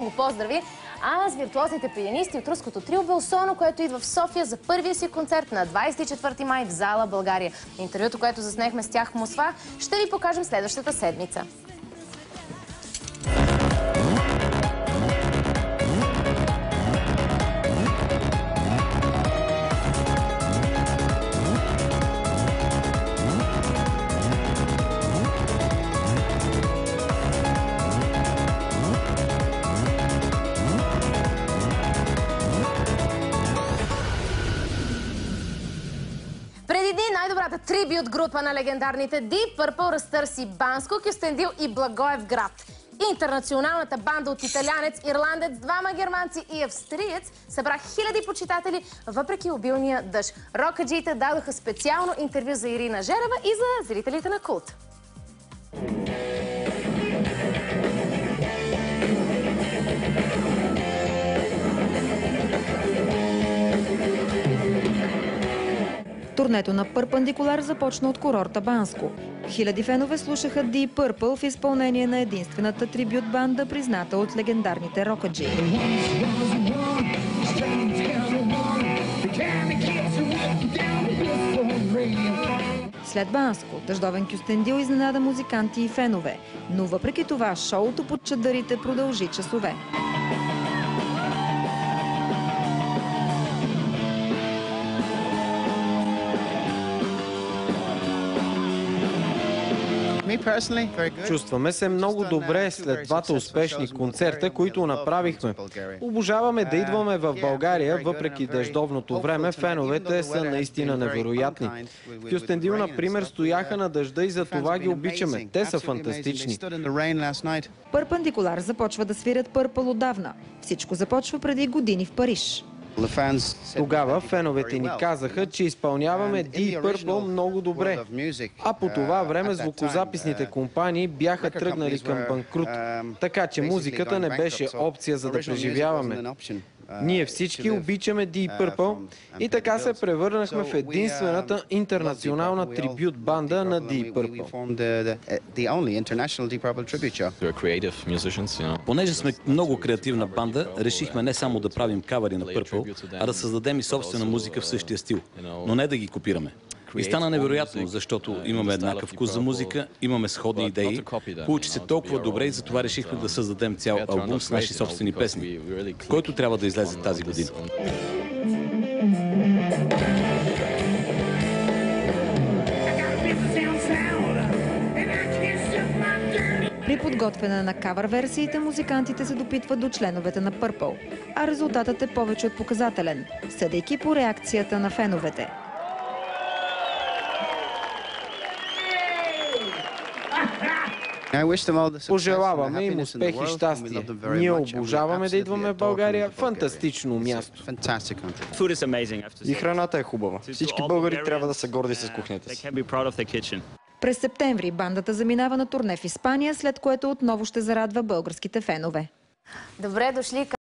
Го поздрави, а с виртуозните пианисти от руското трио Белсоно, което идва в София за първия си концерт на 24 май в зала България. Интервюто, което заснехме с тях в Москва, ще ви покажем следващата седмица. Преди дни най-добрата трибют група на легендарните Deep Purple разтърси Банско, Кюстендил и Благоевград. Интернационалната банда от италянец, ирландец, двама германци и австриец събра хиляди почитатели въпреки обилния дъжд. Рокаджиите дадоха специално интервю за Ирина Жерева и за зрителите на Култ. Турнето на Перпендикулар започна от курорта Банско. Хиляди фенове слушаха Deep Purple в изпълнение на единствената трибют банда, призната от легендарните рокаджи. След Банско, дъждовен Кюстендил изненада музиканти и фенове, но въпреки това шоуто под чадърите продължи часове. Чувстваме се много добре след двата успешни концерта, които направихме. Обожаваме да идваме в България, въпреки дъждовното време, феновете са наистина невероятни. В Кюстендил, например, стояха на дъжда и за това ги обичаме. Те са фантастични. Перпендикулар започва да свирят Purple отдавна. Всичко започва преди години в Париж. Тогава феновете ни казаха, че изпълняваме Deep Purple много добре. А по това време звукозаписните компании бяха тръгнали към банкрут. Така че музиката не беше опция за да преживяваме. Ние всички обичаме Deep Purple и така се превърнахме в единствената интернационална трибют банда на Deep Purple. Понеже сме много креативна банда, решихме не само да правим кавари на Purple, а да създадем и собствена музика в същия стил, но не да ги копираме. И стана невероятно, защото имаме еднакъв вкус за музика, имаме сходни идеи, получи се толкова добре и затова решихме да създадем цял албум с наши собствени песни, който трябва да излезе тази година. При подготвяне на кавър версиите музикантите се допитват до членовете на Purple, а резултатът е повече от показателен, съдейки по реакцията на феновете. Пожелаваме им успех и щастие. Ние обожаваме да идваме в България. Фантастично място. И храната е хубава. Всички българи трябва да са горди с кухнята си. През септември бандата заминава на турне в Испания, след което отново ще зарадва българските фенове. Добре дошли!